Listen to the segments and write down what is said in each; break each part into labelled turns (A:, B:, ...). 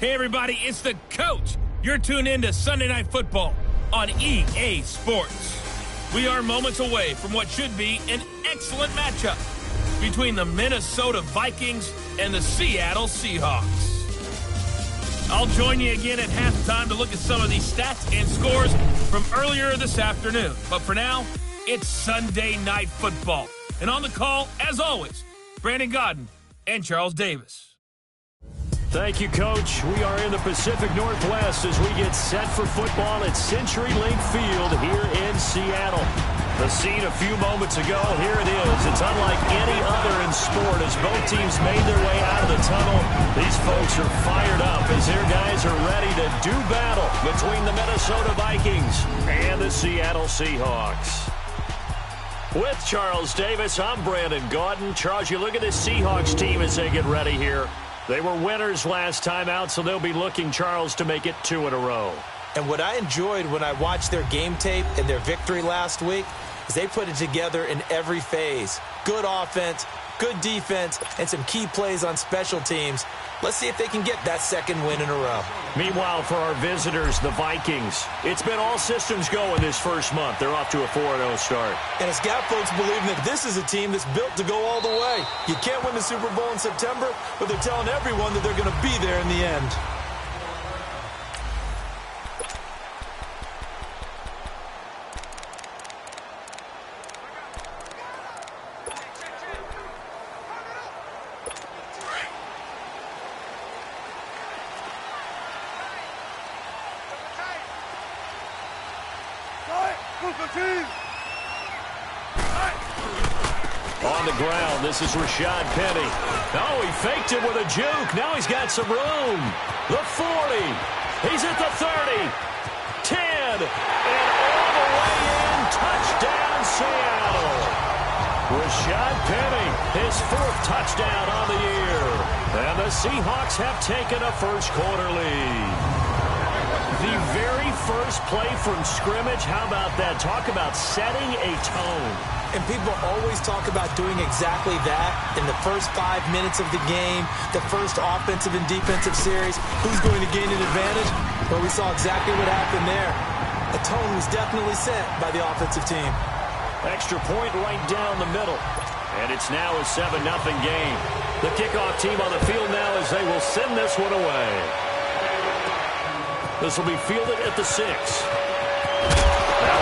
A: Hey, everybody, it's the coach. You're tuned in to Sunday Night Football on EA Sports. We are moments away from what should be an excellent matchup between the Minnesota Vikings and the Seattle Seahawks. I'll join you again at halftime to look at some of these stats and scores from earlier this afternoon. But for now, it's Sunday Night Football. And on the call, as always, Brandon Godden and Charles Davis.
B: Thank you, Coach. We are in the Pacific Northwest as we get set for football at CenturyLink Field here in Seattle. The scene a few moments ago, here it is. It's unlike any other in sport as both teams made their way out of the tunnel. These folks are fired up as their guys are ready to do battle between the Minnesota Vikings and the Seattle Seahawks. With Charles Davis, I'm Brandon Godden. Charles, you look at this Seahawks team as they get ready here. They were winners last time out, so they'll be looking, Charles, to make it 2 in a row.
C: And what I enjoyed when I watched their game tape and their victory last week is they put it together in every phase. Good offense, good defense, and some key plays on special teams. Let's see if they can get that second win in a row.
B: Meanwhile, for our visitors, the Vikings, it's been all systems go in this first month. They're off to a 4-0 start.
C: And it's got folks believing that this is a team that's built to go all the way. You can't win the Super Bowl in September, but they're telling everyone that they're going to be there in the end.
B: On the ground, this is Rashad Penny. Oh, he faked it with a juke. Now he's got some room. The 40. He's at the 30. 10. And all the way in. Touchdown, Seattle. Rashad Penny, his 4th touchdown on the year. And the Seahawks have taken a first-quarter lead. The very first play from scrimmage, how about that? Talk about setting a tone.
C: And people always talk about doing exactly that in the first 5 minutes of the game, the first offensive and defensive series. Who's going to gain an advantage? Well, we saw exactly what happened there. A tone was definitely set by the offensive team.
B: Extra point right down the middle. And it's now a 7-0 game. The kickoff team on the field now as they will send this one away. This will be fielded at the 6. Now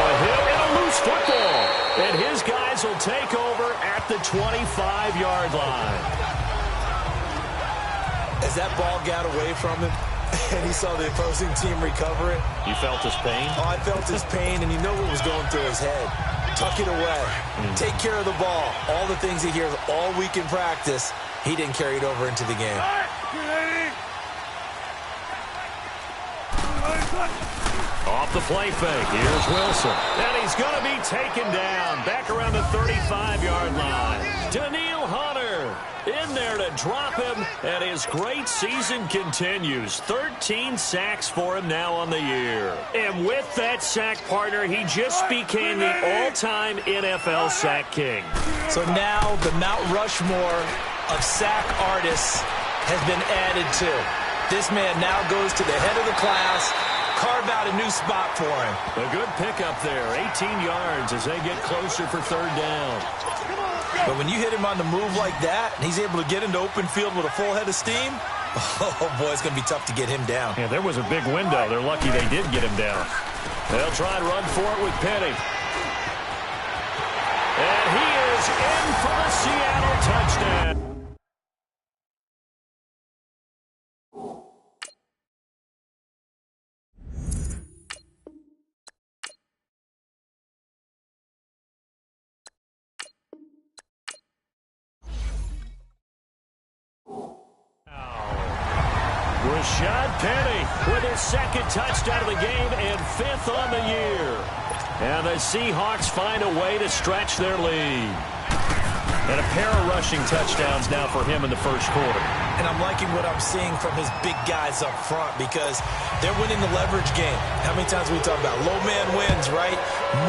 B: a hit and a loose football. And his guys will take over at the 25-yard line.
C: As that ball got away from him and he saw the opposing team recover it.
B: You felt his pain?
C: Oh, I felt his pain, and you know what was going through his head. Tuck it away. Take care of the ball. All the things he hears all week in practice, he didn't carry it over into the game.
B: Off the play fake. Here's Wilson. And he's going to be taken down. Back around the 35-yard line. Daniil Hunter in there to drop him. And his great season continues. 13 sacks for him now on the year. And with that sack partner, he just became the all-time NFL sack king.
C: So now the Mount Rushmore of sack artists has been added to. This man now goes to the head of the class. Carve out a new spot for him.
B: A good pickup there. 18 yards as they get closer for 3rd down.
C: But when you hit him on the move like that, and he's able to get into open field with a full head of steam, oh, boy, it's going to be tough to get him down.
B: Yeah, there was a big window. They're lucky they did get him down. They'll try and run for it with Penny. And he is in for the Seattle touchdown. Rashad Penny with his 2nd touchdown of the game and 5th on the year. And the Seahawks find a way to stretch their lead. And a pair of rushing touchdowns now for him in the first quarter.
C: And I'm liking what I'm seeing from his big guys up front because they're winning the leverage game. How many times we talk about low man wins, right?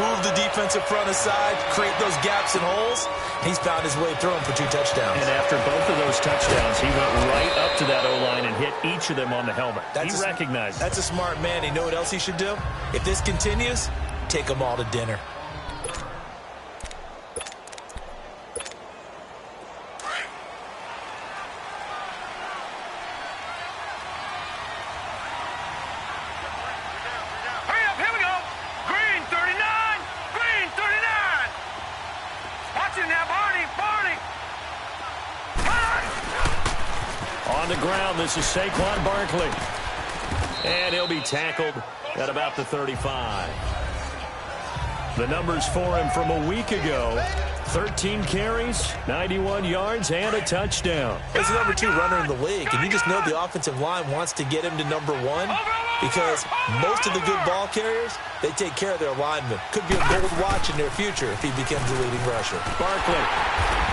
C: Move the defensive front aside, create those gaps and holes. He's found his way through them for 2 touchdowns.
B: And after both of those touchdowns, he went right up to that O-line and hit each of them on the helmet. He recognized it.
C: That's a smart man. You know what else he should do? If this continues, take them all to dinner.
B: On the ground, this is Saquon Barkley. And he'll be tackled at about the 35. The numbers for him from a week ago: 13 carries, 91 yards, and a touchdown.
C: He's the number 2 runner in the league, and you just know the offensive line wants to get him to number 1 because most of the good ball carriers, they take care of their linemen. Could be a gold watch in their future if he becomes the leading rusher.
B: Barkley.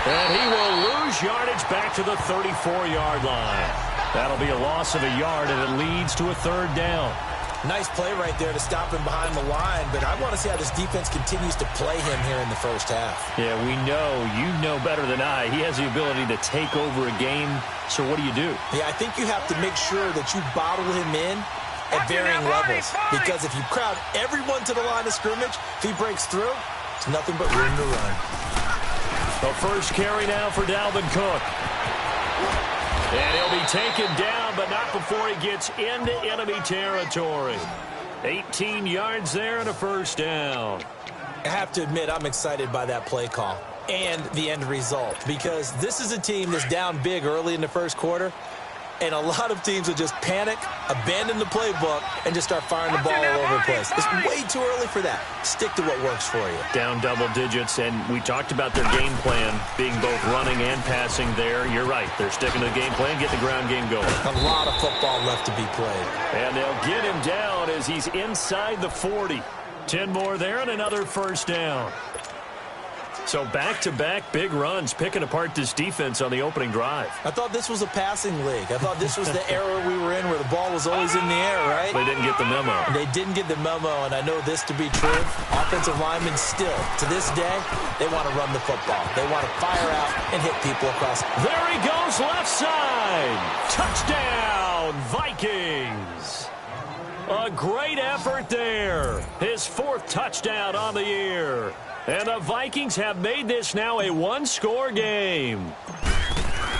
B: And he will lose yardage back to the 34-yard line. That'll be a loss of a yard, and it leads to a 3rd down.
C: Nice play right there to stop him behind the line, but I want to see how this defense continues to play him here in the first half.
B: Yeah, we know. You know better than I. He has the ability to take over a game, so what do you do?
C: Yeah, I think you have to make sure that you bottle him in at varying levels, because if you crowd everyone to the line of scrimmage, if he breaks through, it's nothing but room to run.
B: The first carry now for Dalvin Cook. And he'll be taken down, but not before he gets into enemy territory. 18 yards there and a 1st down.
C: I have to admit, I'm excited by that play call and the end result, because this is a team that's down big early in the first quarter, and a lot of teams will just panic, abandon the playbook, and just start firing the ball all over the place. It's way too early for that. Stick to what works for you.
B: Down double digits, and we talked about their game plan being both running and passing there. You're right. They're sticking to the game plan, get the ground game going.
C: A lot of football left to be played.
B: And they'll get him down as he's inside the 40. 10 more there and another 1st down. So back-to-back big runs, picking apart this defense on the opening drive.
C: I thought this was a passing league. I thought this was the era we were in where the ball was always in the air, right?
B: They didn't get the memo.
C: They didn't get the memo, and I know this to be true. Offensive linemen still, to this day, they want to run the football. They want to fire out and hit people across.
B: There he goes, left side. Touchdown, Vikings. A great effort there. His 4th touchdown on the year. And the Vikings have made this now a 1-score game.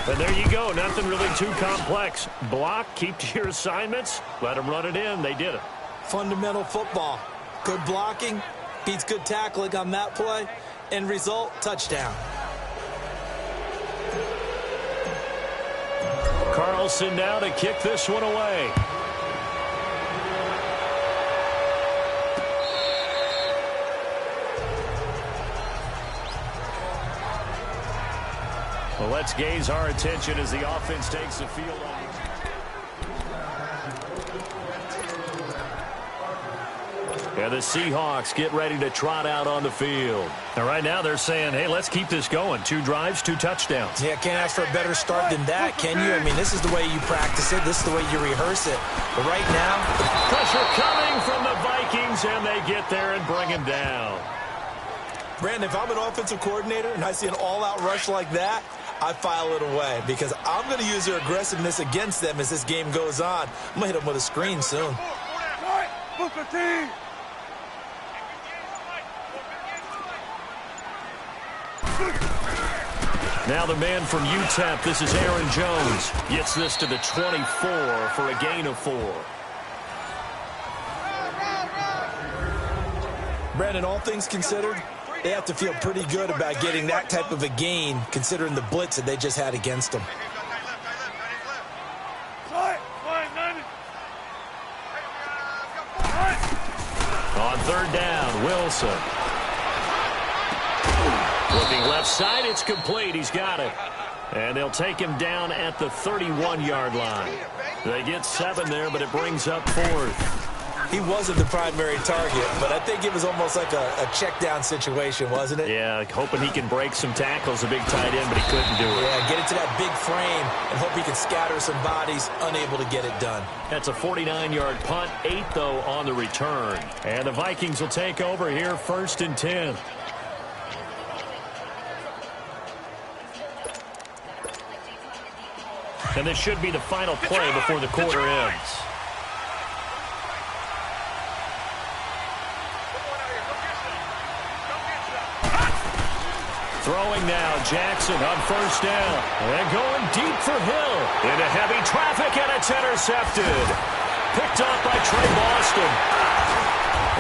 B: And there you go. Nothing really too complex. Block, keep to your assignments, let them run it in. They did it.
C: Fundamental football. Good blocking beats good tackling on that play. End result, touchdown.
B: Carlson now to kick this one away. Well, let's gaze our attention as the offense takes the field. And the Seahawks get ready to trot out on the field. And right now they're saying, hey, let's keep this going. 2 drives, 2 touchdowns.
C: Yeah, can't ask for a better start than that, can you? I mean, this is the way you practice it. This is the way you rehearse it. But right now,
B: pressure coming from the Vikings, and they get there and bring him down.
C: Brandon, if I'm an offensive coordinator and I see an all-out rush like that, I file it away because I'm going to use their aggressiveness against them as this game goes on. I'm going to hit them with a screen soon.
B: Now the man from UTEP, this is Aaron Jones, gets this to the 24 for a gain of 4.
C: Brandon, all things considered, they have to feel pretty good about getting that type of a gain considering the blitz that they just had against them.
B: On 3rd down, Wilson. Looking left side, it's complete. He's got it. And they'll take him down at the 31-yard line. They get 7 there, but it brings up 4th.
C: He wasn't the primary target, but I think it was almost like a check-down situation, wasn't it?
B: Yeah, hoping he can break some tackles, a big tight end, but he couldn't do it.
C: Yeah, get into that big frame and hope he can scatter some bodies, unable to get it done.
B: That's a 49-yard punt, 8, though, on the return. And the Vikings will take over here, 1st and 10. And this should be the final play before the quarter ends. Throwing now, Jackson on 1st down. And going deep for Hill. Into heavy traffic, and it's intercepted. Picked off by Trey Boston.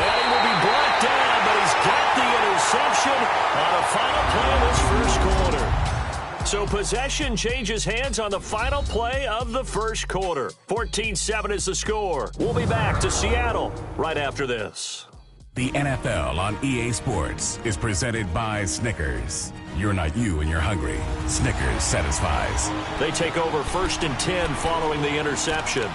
B: And he will be brought down, but he's got the interception on the final play of this first quarter. So possession changes hands on the final play of the first quarter. 14-7 is the score. We'll be back to Seattle right after this.
D: The NFL on EA Sports is presented by Snickers. You're not you when you're hungry. Snickers satisfies.
B: They take over 1st and 10 following the interception.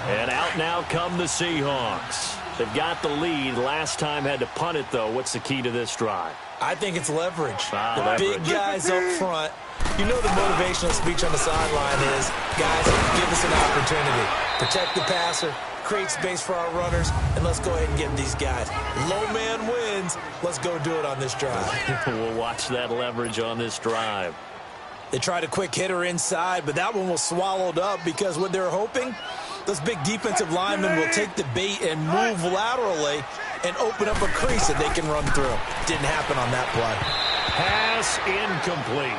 B: And out now come the Seahawks. They've got the lead. Last time had to punt it, though. What's the key to this drive?
C: I think it's leverage.
B: Leverage.
C: Big guys up front. You know the motivational speech on the sideline is, guys, give us an opportunity. Protect the passer, create space for our runners, and let's go ahead and get these guys. Low man wins. Let's go do it on this drive.
B: We'll watch that leverage on this drive.
C: They tried a quick hitter inside, but that one was swallowed up because what they're hoping, those big defensive linemen will take the bait and move laterally and open up a crease that they can run through. Didn't happen on that play.
B: Pass incomplete.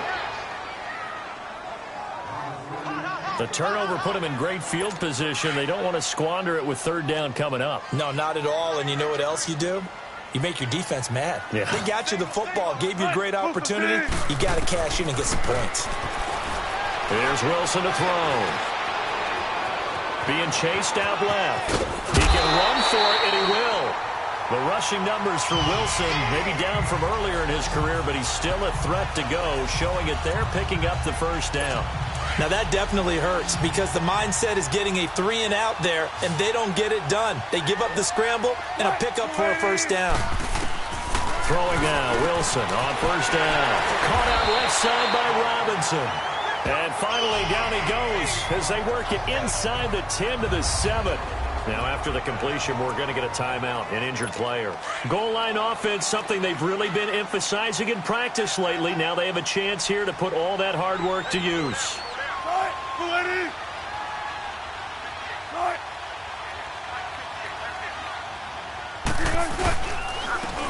B: The turnover put them in great field position. They don't want to squander it with 3rd down coming up.
C: No, not at all. And you know what else you do? You make your defense mad.
B: Yeah.
C: They got you the football, gave you a great opportunity. You got to cash in and get some points.
B: Here's Wilson to throw. Being chased out left. He can run for it, and he will. The rushing numbers for Wilson, maybe down from earlier in his career, but he's still a threat to go, showing it there, picking up the 1st down.
C: Now, that definitely hurts because the mindset is getting a 3-and-out there, and they don't get it done. They give up the scramble and a pickup for a 1st down.
B: Throwing now, Wilson on 1st down. Caught out left side by Robinson. And finally, down he goes as they work it inside the 10 to the 7. Now, after the completion, we're going to get a timeout, an injured player. Goal line offense, something they've really been emphasizing in practice lately. Now they have a chance here to put all that hard work to use.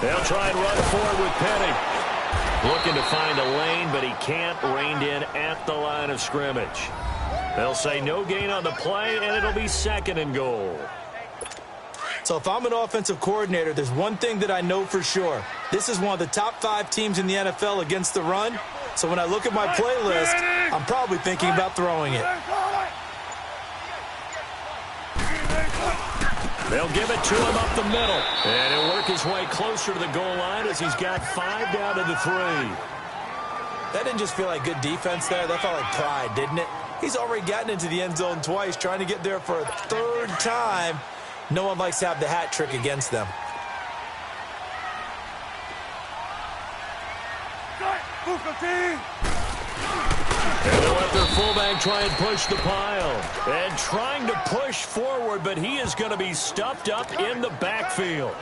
B: They'll try and run forward with Penny. Looking to find a lane, but he can't. Reined in at the line of scrimmage. They'll say no gain on the play, and it'll be 2nd and goal.
C: So if I'm an offensive coordinator, there's one thing that I know for sure. This is one of the top 5 teams in the NFL against the run. So when I look at my playlist, I'm probably thinking about throwing it.
B: They'll give it to him up the middle. And he'll work his way closer to the goal line as he's got 5 down to the 3.
C: That didn't just feel like good defense there. That felt like pride, didn't it? He's already gotten into the end zone twice, trying to get there for a 3rd time. No one likes to have the hat trick against them.
B: And they'll let their fullback try and push the pile. And trying to push forward, but he is going to be stuffed up in the backfield.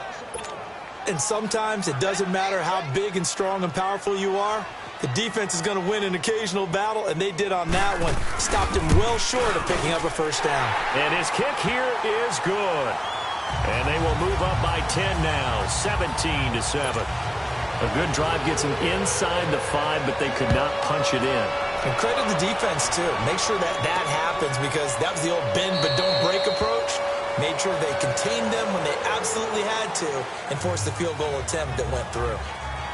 C: And sometimes it doesn't matter how big and strong and powerful you are. The defense is going to win an occasional battle, and they did on that one. Stopped him well short of picking up a 1st down.
B: And his kick here is good. And they will move up by 10 now, 17-7. A good drive gets them inside the 5, but they could not punch it in.
C: And credit the defense, too. Make sure that happens because that was the old bend but don't break approach. Made sure they contained them when they absolutely had to and forced the field goal attempt that went through.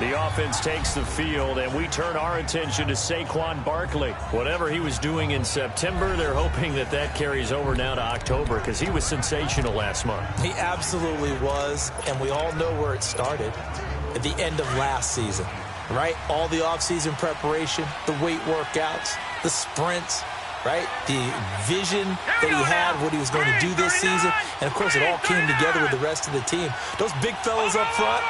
B: The offense takes the field, and we turn our attention to Saquon Barkley. Whatever he was doing in September, they're hoping that carries over now to October because he was sensational last month.
C: He absolutely was, and we all know where it started. At the end of last season, right? All the offseason preparation, the weight workouts, the sprints. right? The vision that he had, what he was going to do this season, and of course it all came together with the rest of the team. Those big fellas up front,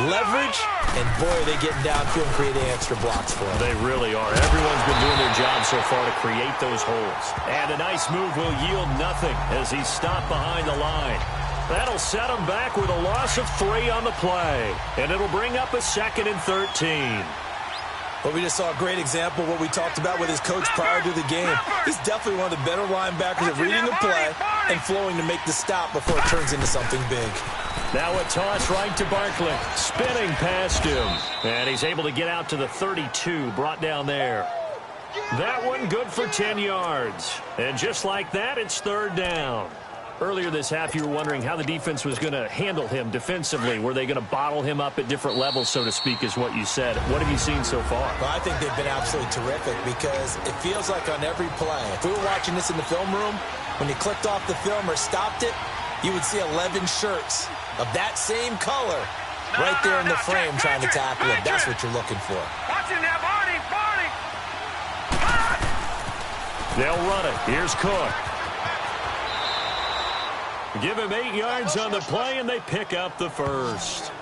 C: leverage, and boy, are they getting downfield and creating extra blocks for them.
B: They really are. Everyone's been doing their job so far to create those holes. And a nice move will yield nothing as he's stopped behind the line. That'll set him back with a loss of 3 on the play. And it'll bring up a 2nd and 13.
C: But we just saw a great example of what we talked about with his coach prior to the game. He's definitely one of the better linebackers at reading the play and flowing to make the stop before it turns into something big.
B: Now a toss right to Barkley. Spinning past him. And he's able to get out to the 32, brought down there. That one good for 10 yards. And just like that, it's 3rd down. Earlier this half, you were wondering how the defense was going to handle him defensively. Were they going to bottle him up at different levels, so to speak, is what you said. What have you seen so far?
C: Well, I think they've been absolutely terrific because it feels like on every play, if we were watching this in the film room, when you clicked off the film or stopped it, you would see 11 shirts of that same color right there in the frame trying to tackle him. That's what you're looking for.
E: Watching that, Barney.
B: They'll run it. Here's Cook. Give him 8 yards on the play, and they pick up the first.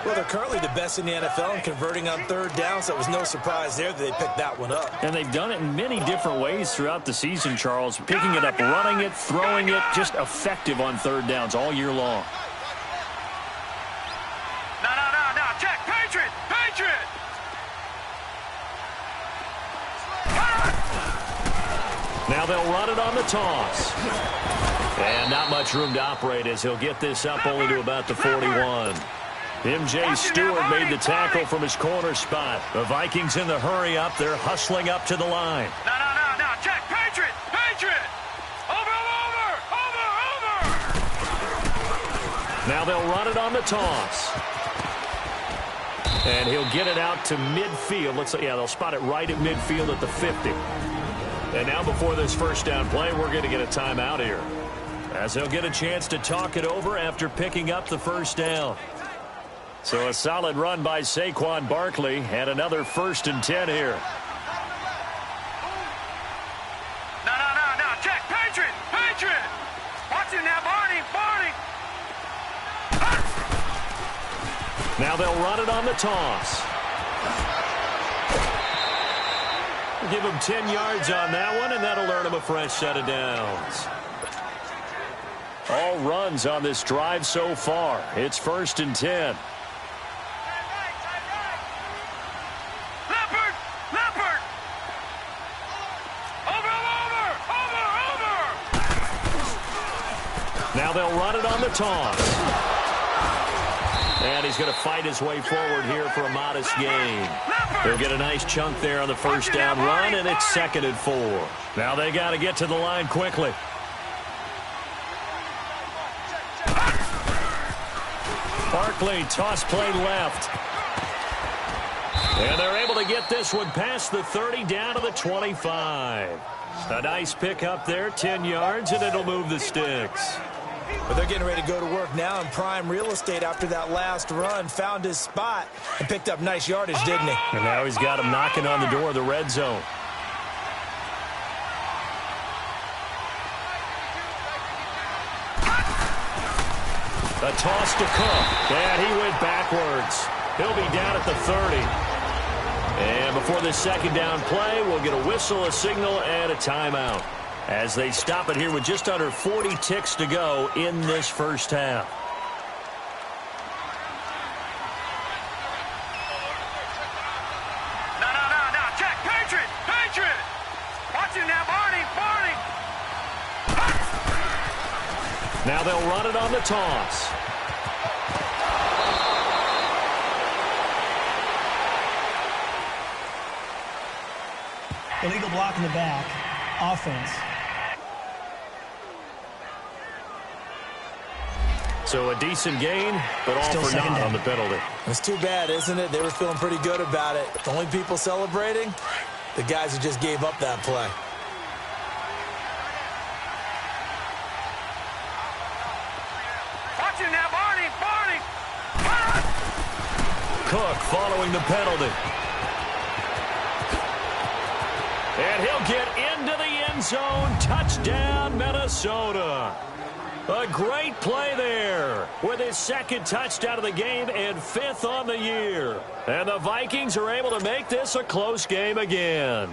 C: Well, they're currently the best in the NFL in converting on 3rd down, so it was no surprise there that they picked that one up.
B: And they've done it in many different ways throughout the season, Charles. Picking it up, running it, throwing it, just effective on 3rd downs all year long.
E: No. Check. Patriot.
B: Now they'll run it on the toss. And not much room to operate as he'll get this up only to about the 41. M.J. Stewart made the tackle from his corner spot. The Vikings in the hurry up. They're hustling up to the line.
E: No. Check. Patriot. Over.
B: Now they'll run it on the toss. And he'll get it out to midfield. They'll spot it right at midfield at the 50. And now before this first down play, we're going to get a timeout here, as they'll get a chance to talk it over after picking up the first down. So a solid run by Saquon Barkley and another 1st and 10 here.
E: No. Check. Patriot. Watching that, Barney.
B: Now they'll run it on the toss. Give him 10 yards on that one, and that'll earn him a fresh set of downs. All runs on this drive so far. It's 1st and 10.
E: Leopard. Over.
B: Now they'll run it on the toss. And he's going to fight his way forward here for a modest gain. They'll get a nice chunk there on the first down run, and it's 2nd and 4. Now they got to get to the line quickly. Barkley, toss play left. And they're able to get this one past the 30 down to the 25. A nice pick up there, 10 yards, and it'll move the sticks.
C: But they're getting ready to go to work now in prime real estate after that last run. Found his spot and picked up nice yardage, didn't he?
B: And now he's got him knocking on the door of the red zone. A toss to Cook. And he went backwards. He'll be down at the 30. And before this 2nd down play, we'll get a whistle, a signal, and a timeout, as they stop it here with just under 40 ticks to go in this first half.
E: No. Check. Patriot. Watching that, Barney.
B: Now they'll run it on the toss.
F: Illegal block in the back. Offense.
B: So a decent gain, but all
F: Still
B: for naught
F: down
B: on the penalty.
C: It's too bad, isn't it? They were feeling pretty good about it. The only people celebrating, the guys who just gave up that play.
E: Watching that, Barney.
B: Cook following the penalty. And And he'll get into the end zone. Touchdown, Minnesota. A great play there with his second touchdown of the game and 5th on the year. And the Vikings are able to make this a close game again.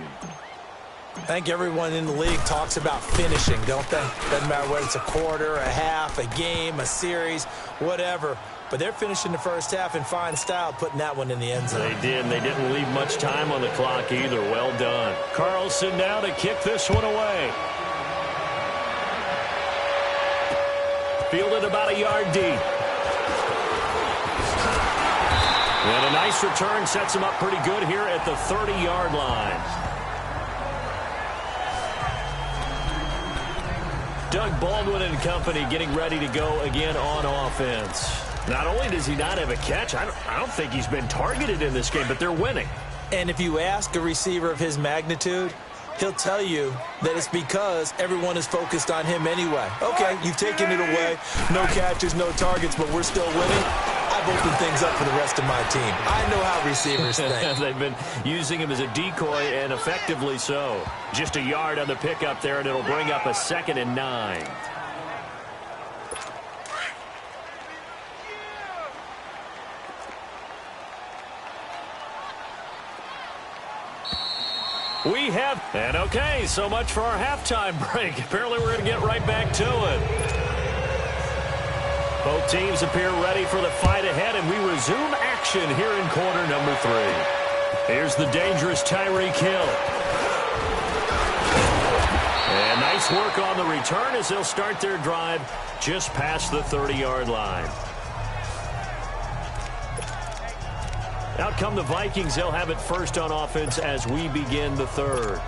C: I think everyone in the league talks about finishing, don't they? Doesn't matter whether it's a quarter, a half, a game, a series, whatever. But they're finishing the first half in fine style, putting that one in the end zone.
B: They did, and they didn't leave much time on the clock either. Well done. Carlson now to kick this one away. Fielded about a yard deep. And a nice return sets him up pretty good here at the 30-yard line. Doug Baldwin and company getting ready to go again on offense. Not only does he not have a catch, I don't think he's been targeted in this game, but they're winning.
C: And if you ask a receiver of his magnitude, he'll tell you that it's because everyone is focused on him anyway. Okay, you've taken it away. No catches, no targets, but we're still winning. I've opened things up for the rest of my team. I know how receivers think.
B: They've been using him as a decoy, and effectively so. Just a yard on the pickup there, and it'll bring up a 2nd and 9. We have, and okay, so much for our halftime break. Apparently we're going to get right back to it. Both teams appear ready for the fight ahead, and we resume action here in quarter number 3. Here's the dangerous Tyreek Hill. And nice work on the return as they'll start their drive just past the 30-yard line. Out come the Vikings. They'll have it first on offense as we begin the 3rd.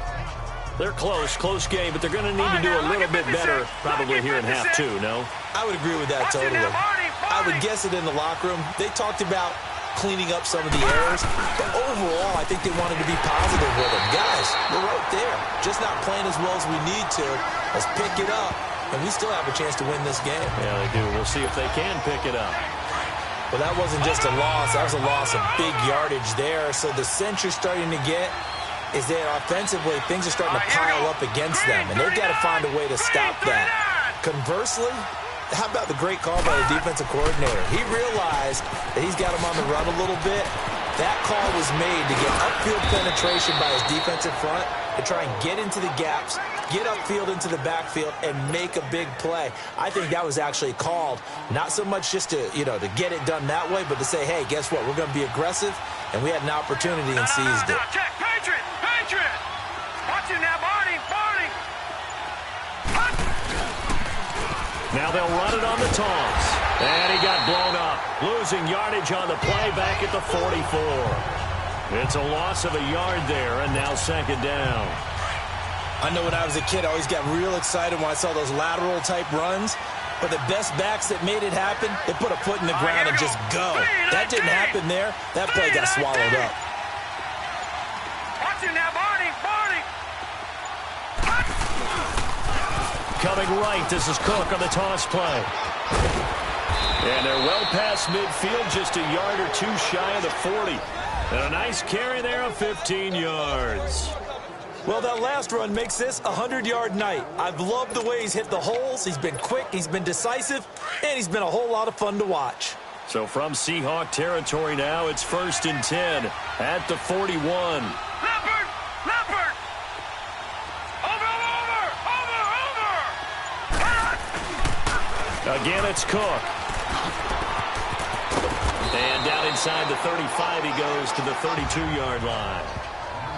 B: They're close game, but they're going to need to do a little bit better probably here in half 2, no?
C: I would agree with that totally. I would guess it in the locker room. They talked about cleaning up some of the errors, but overall, I think they wanted to be positive with them. Guys, we're right there. Just not playing as well as we need to. Let's pick it up, and we still have a chance to win this game.
B: Yeah, they do. We'll see if they can pick it up.
C: Well, that wasn't just a loss. That was a loss of big yardage there. So the sense you're starting to get is that offensively, things are starting to pile up against them, and they've got to find a way to stop that. Conversely, how about the great call by the defensive coordinator? He realized that he's got him on the run a little bit. That call was made to get upfield penetration by his defensive front to try and get into the gaps, get upfield into the backfield, and make a big play. I think that was actually called not so much just to, to get it done that way, but to say, hey, guess what? We're going to be aggressive, and we had an opportunity and seized it.
E: Check, Patriot! Watch him now, Barney!
B: Now they'll run it on the toss. And he got blown up. Losing yardage on the play back at the 44. It's a loss of a yard there, and now 2nd down.
C: I know when I was a kid, I always got real excited when I saw those lateral-type runs. But the best backs that made it happen, they put a foot in the ground and just go. That didn't happen there. That play got swallowed up.
E: Watch him now, Barney!
B: Coming right, this is Cook on the toss play. And they're well past midfield, just a yard or 2 shy of the 40. And a nice carry there of 15 yards.
C: Well, that last run makes this a 100-yard night. I've loved the way he's hit the holes. He's been quick, he's been decisive, and he's been a whole lot of fun to watch.
B: So from Seahawk territory now, it's 1st and 10 at the 41.
E: Leopard! Over!
B: Again, it's Cook. And down inside the 35, he goes to the 32-yard line.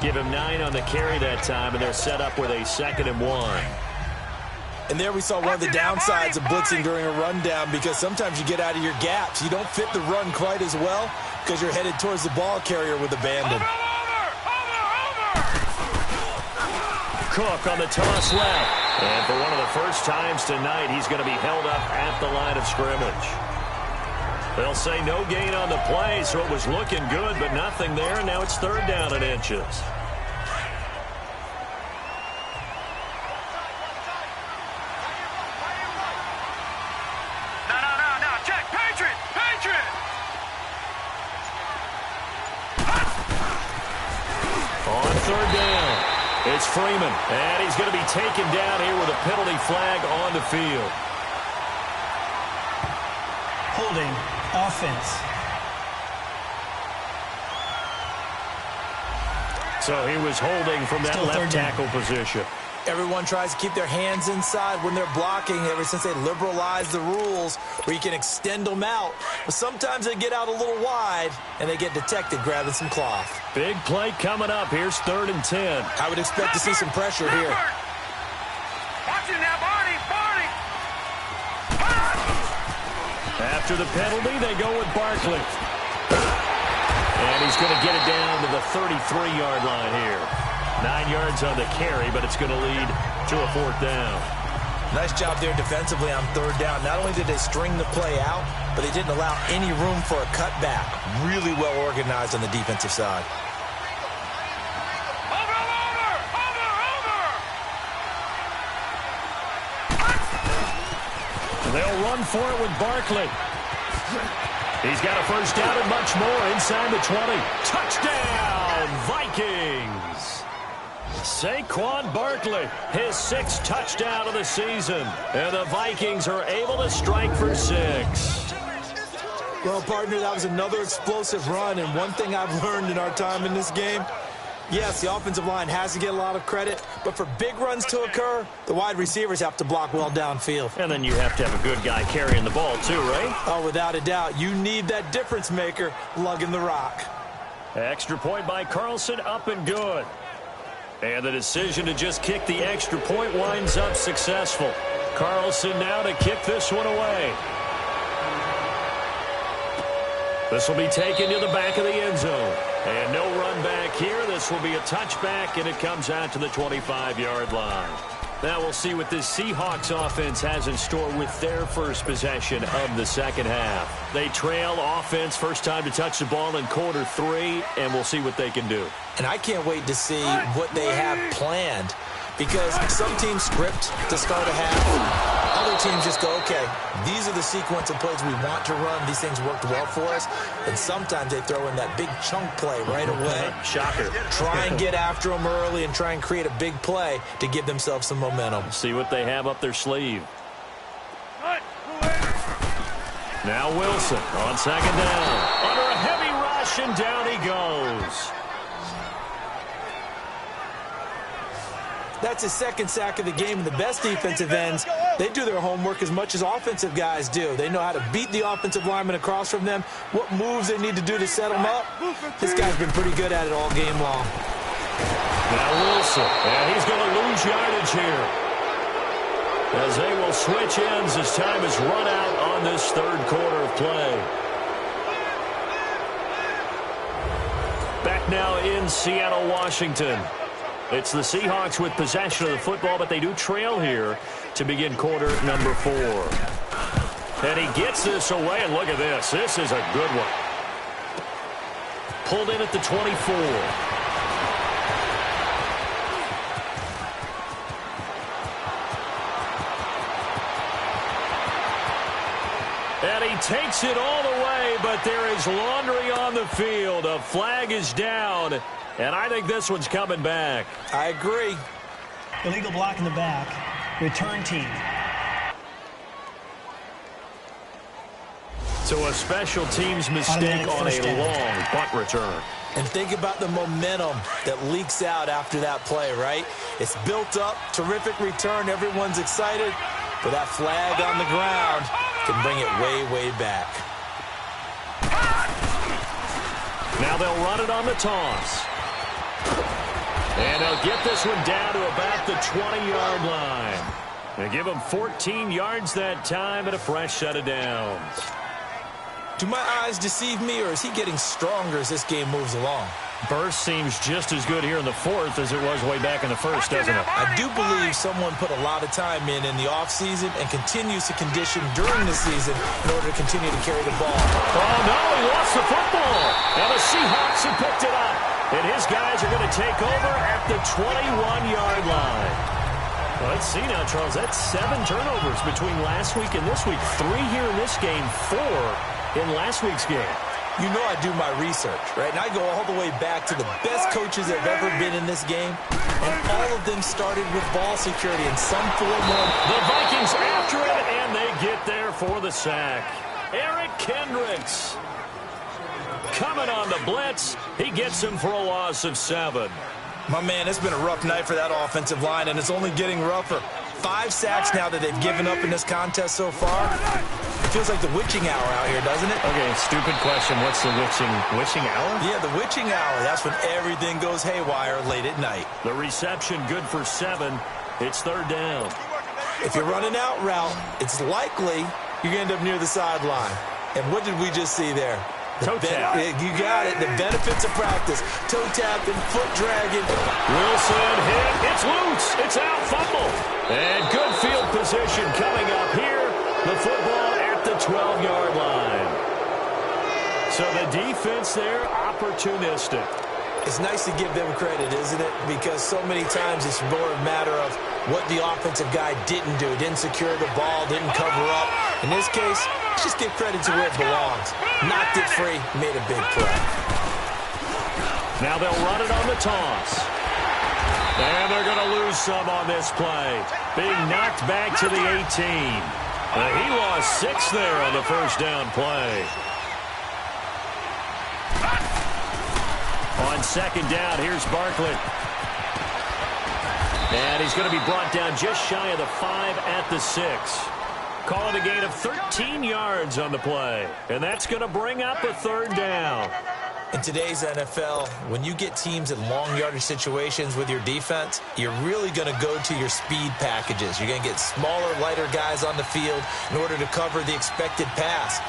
B: Give him 9 on the carry that time, and they're set up with a 2nd and 1.
C: And there we saw one of the downsides of blitzing during a rundown, because sometimes you get out of your gaps. You don't fit the run quite as well because you're headed towards the ball carrier with abandon.
B: Cook on the toss left. And for one of the first times tonight, he's going to be held up at the line of scrimmage. They'll say no gain on the play, so it was looking good, but nothing there, and now it's 3rd down and inches.
E: No, check, Patriot! On
B: 3rd down, it's Freeman. And he's going to be taken down here with a penalty flag on the field.
F: Holding, offense.
B: So he was holding from that left tackle position.
C: Everyone tries to keep their hands inside when they're blocking ever since they liberalized the rules where you can extend them out. But sometimes they get out a little wide and they get detected grabbing some cloth.
B: Big play coming up. Here's 3rd and 10.
C: I would expect to see some pressure here.
E: Watch it now, Barney! Barney!
B: After the penalty, they go with Barkley. And he's going to get it down to the 33-yard line here. 9 yards on the carry, but it's going to lead to a 4th down.
C: Nice job there defensively on 3rd down. Not only did they string the play out, but they didn't allow any room for a cutback. Really well organized on the defensive side.
B: They'll run for it with Barkley. He's got a 1st down and much more inside the 20. Touchdown, Vikings! Saquon Barkley, his 6th touchdown of the season. And the Vikings are able to strike for 6.
C: Well, partner, that was another explosive run. And one thing I've learned in our time in this game, yes, the offensive line has to get a lot of credit, but for big runs to occur, the wide receivers have to block well downfield.
B: And then you have to have a good guy carrying the ball too, right?
C: Oh, without a doubt. You need that difference maker lugging the rock.
B: Extra point by Carlson, up and good. And the decision to just kick the extra point winds up successful. Carlson now to kick this one away. This will be taken to the back of the end zone. And no run back here. This will be a touchback, and it comes out to the 25-yard line. Now we'll see what this Seahawks offense has in store with their first possession of the second half. They trail offense, first time to touch the ball in quarter 3, and we'll see what they can do.
C: And I can't wait to see what they have planned, because some teams script to start a half. Other teams just go, okay, these are the sequence of plays we want to run. These things worked well for us. And sometimes they throw in that big chunk play right away.
B: Shocker.
C: Try and get after them early and try and create a big play to give themselves some momentum.
B: See what they have up their sleeve. Now Wilson on 2nd down. Under a heavy rush, and down he goes.
C: That's his 2nd sack of the game, and the best defensive ends, they do their homework as much as offensive guys do. They know how to beat the offensive lineman across from them, what moves they need to do to set them up. This guy's been pretty good at it all game long.
B: Now Wilson, and he's going to lose yardage here, as they will switch ends as time is run out on this 3rd quarter of play. Back now in Seattle, Washington. It's the Seahawks with possession of the football, but they do trail here to begin quarter number 4. And he gets this away, and look at this. This is a good one. Pulled in at the 24. And he takes it all the way, but there is laundry on the field. A flag is down. And I think this one's coming back.
C: I agree.
F: Illegal block in the back. Return team.
B: So a special teams mistake on a long punt return.
C: And think about the momentum that leaks out after that play, right? It's built up, terrific return, everyone's excited, but that flag on the ground can bring it way, way back.
B: Now they'll run it on the toss. And they'll get this one down to about the 20-yard line. They give him 14 yards that time and a fresh set of downs.
C: Do my eyes deceive me, or is he getting stronger as this game moves along?
B: Burst seems just as good here in the 4th as it was way back in the 1st, doesn't it?
C: I do believe someone put a lot of time in the offseason and continues to condition during the season in order to continue to carry the ball.
B: Oh, no, he lost the football. And the Seahawks have picked it up. And his guys are going to take over at the 21-yard line. Well, let's see now, Charles. That's 7 turnovers between last week and this week. 3 here in this game, 4 in last week's game.
C: You know I do my research, right? And I go all the way back to the best coaches that have ever been in this game, and all of them started with ball security in some form or
B: the Vikings after it, and they get there for the sack. Eric Kendricks coming on the blitz. He gets him for a loss of 7.
C: My man, it's been a rough night for that offensive line, and it's only getting rougher. 5 sacks now that they've given up in this contest so far. It feels like the witching hour out here, doesn't it?
B: Okay, stupid question. What's the witching hour?
C: Yeah, the witching hour. That's when everything goes haywire late at night.
B: The reception good for 7. It's 3rd down.
C: If you're running out route, it's likely you're going to end up near the sideline. And what did we just see there?
B: Toe tap.
C: You got it. The benefits of practice. Toe tapping, foot dragging.
B: Wilson hit. It's loose. It's out. Fumble. And good field position coming up here. The football at the 12-yard line. So the defense there, opportunistic.
C: It's nice to give them credit, isn't it? Because so many times it's more a matter of what the offensive guy didn't do. Didn't secure the ball, didn't cover up. In this case, let's just give credit to where it belongs. Knocked it free, made a big play.
B: Now they'll run it on the toss. And they're going to lose some on this play. Being knocked back to the 18. He lost 6 there on the first down play. On 2nd down, here's Barkley. And he's going to be brought down just shy of the 5 at the 6. Calling a gain of 13 yards on the play. And that's going to bring up a 3rd down.
C: In today's NFL, when you get teams in long yardage situations with your defense, you're really going to go to your speed packages. You're going to get smaller, lighter guys on the field in order to cover the expected pass.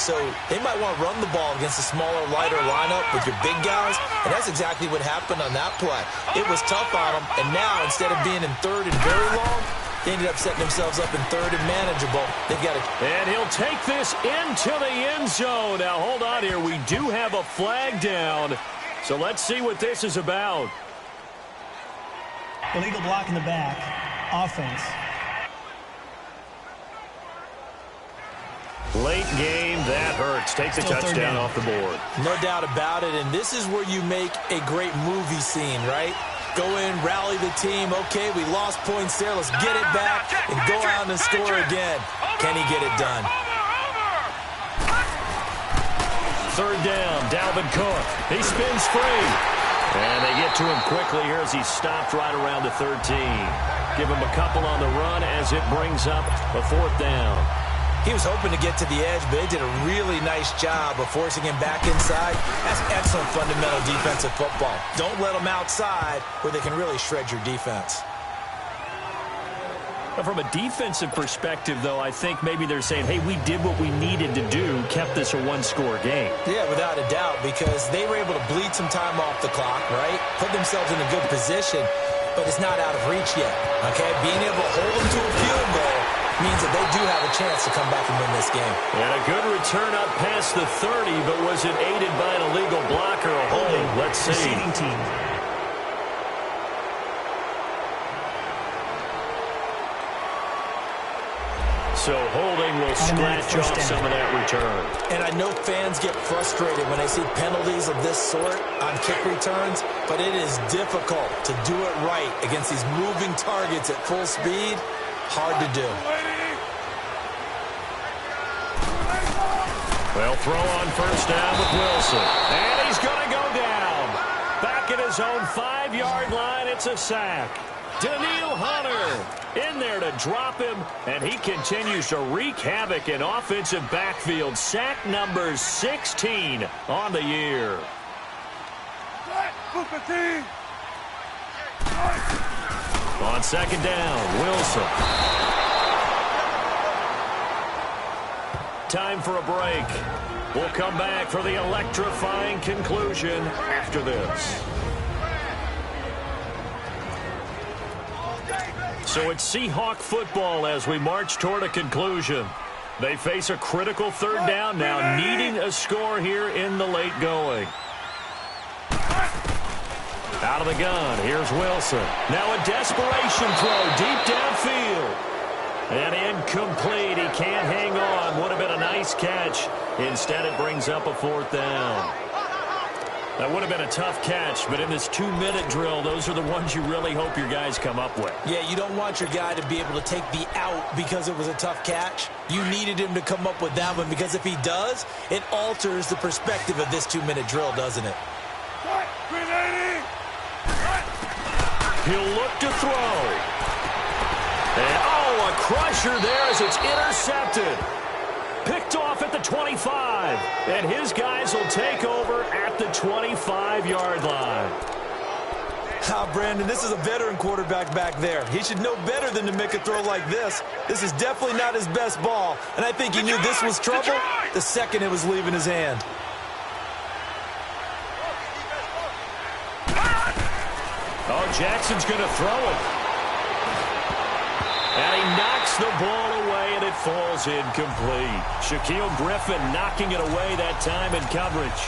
C: So they might want to run the ball against a smaller, lighter lineup with your big guys, and that's exactly what happened on that play. It was tough on them, and now instead of being in 3rd and very long, they ended up setting themselves up in 3rd and manageable. They've got to...
B: And he'll take this into the end zone. Now, hold on here. We do have a flag down, so let's see what this is about.
F: Illegal block in the back. Offense.
B: Late game, that hurts. Take the touchdown off the board.
C: No doubt about it, and this is where you make a great movie scene, right? Go in, rally the team. Okay, we lost points there. Let's get it back and go out and score again. Can he get it done?
B: 3rd down, Dalvin Cook. He spins free. And they get to him quickly here as he stopped right around the 13. Give him a couple on the run as it brings up a 4th down.
C: He was hoping to get to the edge, but they did a really nice job of forcing him back inside. That's excellent fundamental defensive football. Don't let them outside where they can really shred your defense.
B: From a defensive perspective, though, I think maybe they're saying, hey, we did what we needed to do, kept this a 1-score game.
C: Yeah, without a doubt, because they were able to bleed some time off the clock, right? Put themselves in a good position, but it's not out of reach yet, okay? Being able to hold them to a field goal means that they do have a chance to come back and win this game.
B: And a good return up past the 30, but was it aided by an illegal block or a holding? Let's see.
F: Receiving team.
B: So holding will scratch off some of that return.
C: And I know fans get frustrated when they see penalties of this sort on kick returns, but it is difficult to do it right against these moving targets at full speed. Hard to do.
B: They'll throw on 1st down with Wilson. And he's going to go down. Back at his own 5-yard line, it's a sack. Daniil Hunter in there to drop him, and he continues to wreak havoc in offensive backfield. Sack number 16 on the year. On 2nd down, Wilson. Time for a break. We'll come back for the electrifying conclusion after this. So it's Seahawk football as we march toward a conclusion. They face a critical 3rd down now, needing a score here in the late going. Out of the gun, here's Wilson. Now a desperation throw deep downfield. And incomplete. He can't hang on. Would have been a nice catch. Instead, it brings up a 4th down. That would have been a tough catch, but in this 2-minute drill, those are the ones you really hope your guys come up with.
C: Yeah, you don't want your guy to be able to take the out because it was a tough catch. You needed him to come up with that one, because if he does, it alters the perspective of this 2-minute drill, doesn't it?
B: He'll look to throw. And, a crusher there as it's intercepted. Picked off at the 25. And his guys will take over at the 25-yard line.
C: Brandon, this is a veteran quarterback back there. He should know better than to make a throw like this. This is definitely not his best ball. And I think he knew this was trouble the second it was leaving his hand.
B: Jackson's going to throw it. And he knocks the ball away, and it falls incomplete. Shaquille Griffin knocking it away that time in coverage.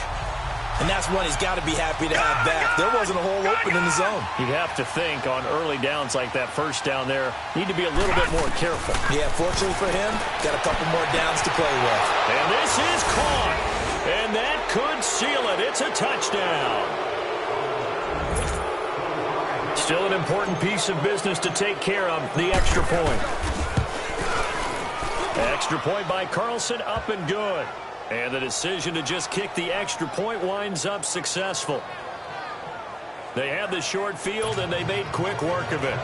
C: And that's one he's got to be happy to have back. There wasn't a hole open in the zone.
B: You'd have to think on early downs like that first down there, need to be a little bit more careful.
C: Yeah, fortunately for him, got a couple more downs to play with.
B: And this is caught. And that could seal it. It's a touchdown. Still an important piece of business to take care of, the extra point. Extra point by Carlson, up and good. And the decision to just kick the extra point winds up successful. They had the short field, and they made quick work of it.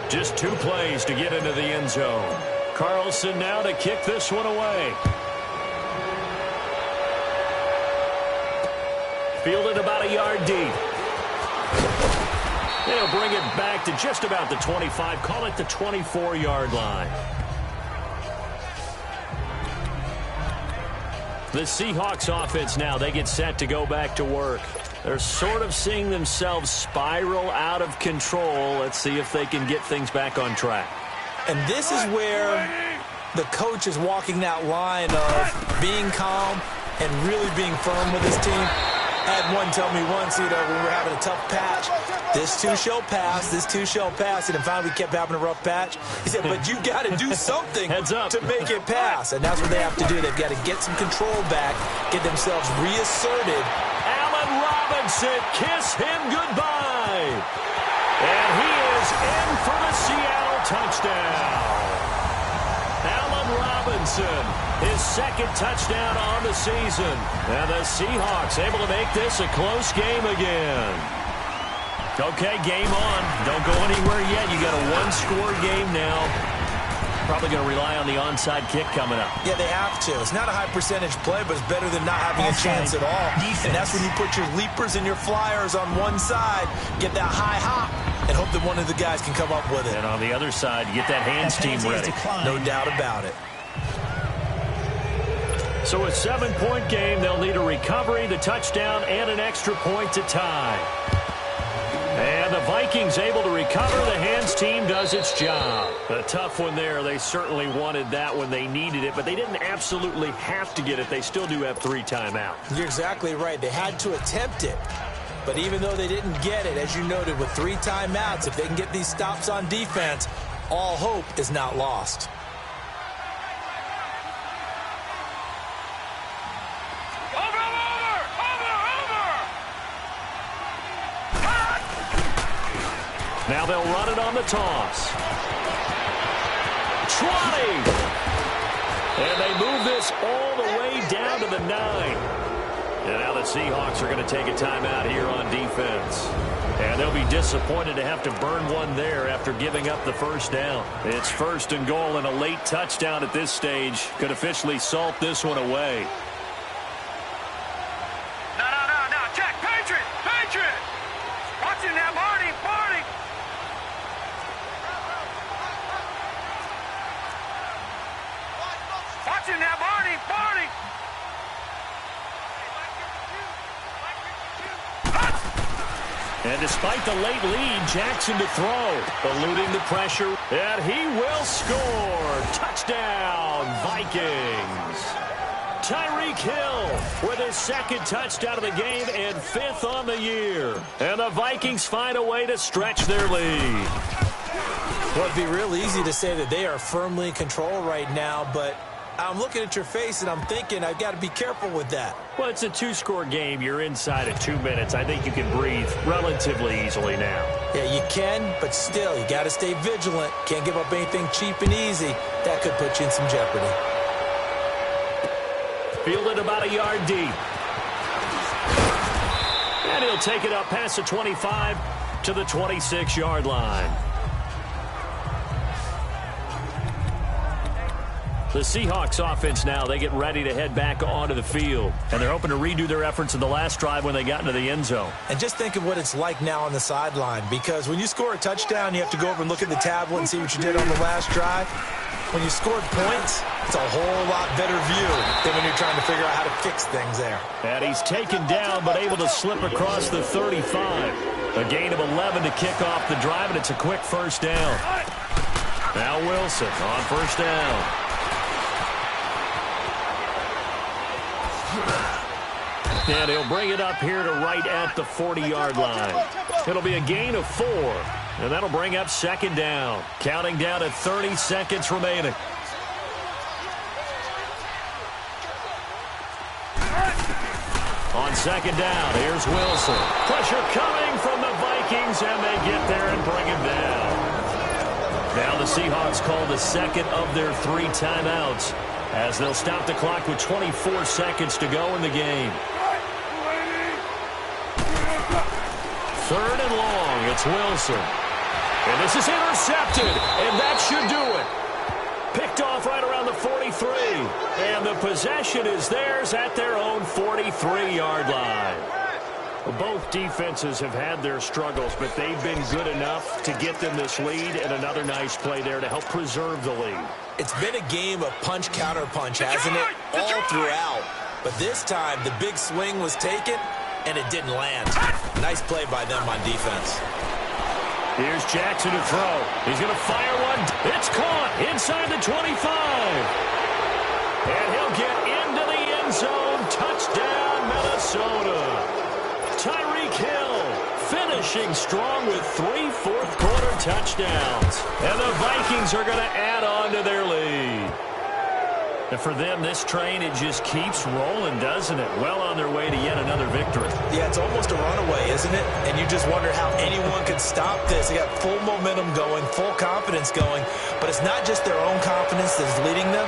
B: Just 2 plays to get into the end zone. Carlson now to kick this one away. Fielded about a yard deep. They'll bring it back to just about the 25. Call it the 24-yard line. The Seahawks offense now, they get set to go back to work. They're sort of seeing themselves spiral out of control. Let's see if they can get things back on track.
C: And this is where the coach is walking that line of being calm and really being firm with his team. I had one tell me once, when we were having a tough patch, this too shall pass, this too shall pass, and then finally we kept having a rough patch. He said, but you got to do something to make it pass, and that's what they have to do. They've got to get some control back, get themselves reasserted.
B: Allen Robinson, kiss him goodbye. And he is in for the Seattle touchdown. Allen Robinson, his second touchdown on the season. And the Seahawks able to make this a close game again. Okay, game on. Don't go anywhere yet. You got a 1-score game now. Probably going to rely on the onside kick coming up.
C: Yeah, they have to. It's not a high percentage play, but it's better than not having a chance at all. Defense. And that's when you put your leapers and your flyers on one side, get that high hop, and hope that one of the guys can come up with it.
B: And on the other side, get that hands team ready.
C: No doubt about it.
B: So a 7-point game, they'll need a recovery, the touchdown, and an extra point to tie. And the Vikings able to recover. The hands team does its job. A tough one there. They certainly wanted that when they needed it, but they didn't absolutely have to get it. They still do have 3 timeouts.
C: You're exactly right. They had to attempt it. But even though they didn't get it, as you noted, with 3 timeouts, if they can get these stops on defense, all hope is not lost.
B: Now they'll run it on the toss. 20! And they move this all the way down to the 9. And now the Seahawks are going to take a timeout here on defense. And they'll be disappointed to have to burn one there after giving up the first down. It's 1st and goal, and a late touchdown at this stage could officially salt this one away.
E: No. Check. Patriot. Watch him now, Marty. Watch him now, Marty.
B: And despite the late lead, Jackson to throw, eluding the pressure, and he will score. Touchdown, Vikings. Tyreek Hill with his 2nd touchdown of the game and 5th on the year. And the Vikings find a way to stretch their lead.
C: Well, it'd be real easy to say that they are firmly in control right now, but I'm looking at your face and I'm thinking I've got to be careful with that.
B: Well, it's a two-score game. You're inside of 2 minutes. I think you can breathe relatively easily now.
C: Yeah, you can, but still, you got to stay vigilant. Can't give up anything cheap and easy. That could put you in some jeopardy.
B: Fielded about a yard deep. And he'll take it up past the 25 to the 26-yard line. The Seahawks offense now, they get ready to head back onto the field. And they're hoping to redo their efforts in the last drive when they got into the end zone.
C: And just think of what it's like now on the sideline, because when you score a touchdown, you have to go over and look at the tablet and see what you did on the last drive. When you scored points, it's a whole lot better view than when you're trying to figure out how to fix things there.
B: And he's taken down but able to slip across the 35. A gain of 11 to kick off the drive, and it's a quick first down. Now Wilson on first down. And he'll bring it up here to right at the 40-yard line. It'll be a gain of 4, and that'll bring up second down. Counting down at 30 seconds remaining. On second down, here's Wilson. Pressure coming from the Vikings, and they get there and bring him down. Now the Seahawks call the second of their 3 timeouts, as they'll stop the clock with 24 seconds to go in the game. Third and long, it's Wilson. And this is intercepted, and that should do it. Picked off right around the 43. And the possession is theirs at their own 43-yard line. Both defenses have had their struggles, but they've been good enough to get them this lead, and another nice play there to help preserve the lead.
C: It's been a game of punch-counter-punch, hasn't it? All throughout. But this time, the big swing was taken, and it didn't land. Nice play by them on defense.
B: Here's Jackson to throw. He's going to fire one. It's caught inside the 25. And he'll get into the end zone. Touchdown, Minnesota. Tyreek Hill finishing strong with 3 fourth-quarter touchdowns. And the Vikings are going to add on to their lead. And for them, this train, it just keeps rolling, doesn't it? Well on their way to yet another victory.
C: Yeah, it's almost a runaway, isn't it? And you just wonder how anyone could stop this. They got full momentum going, full confidence going. But it's not just their own confidence that is leading them.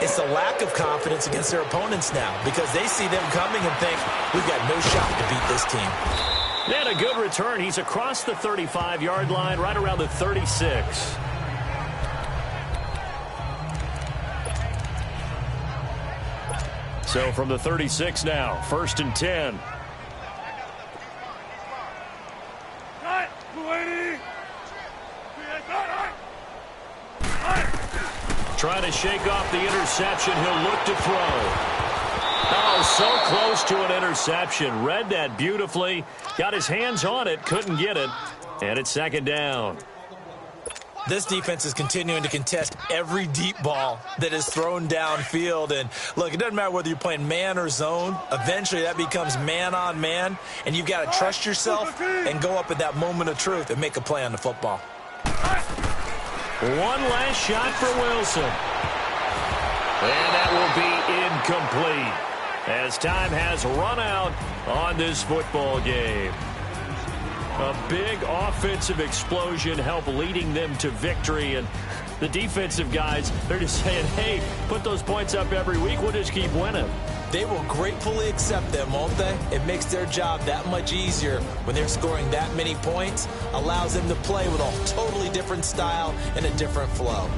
C: It's the lack of confidence against their opponents now, because they see them coming and think, we've got no shot to beat this team.
B: And a good return. He's across the 35-yard line, right around the 36. So from the 36 now, 1st and 10. Trying to shake off the interception. He'll look to throw. Oh, so close to an interception. Read that beautifully. Got his hands on it. Couldn't get it. And it's second down.
C: This defense is continuing to contest every deep ball that is thrown downfield. And, look, it doesn't matter whether you're playing man or zone. Eventually, that becomes man-on-man. And you've got to trust yourself and go up at that moment of truth and make a play on the football.
B: One last shot for Wilson. And that will be incomplete, as time has run out on this football game. A big offensive explosion helped leading them to victory. And the defensive guys, they're just saying, hey, put those points up every week. We'll just keep winning.
C: They will gratefully accept them, won't they? It makes their job that much easier when they're scoring that many points. Allows them to play with a totally different style and a different flow.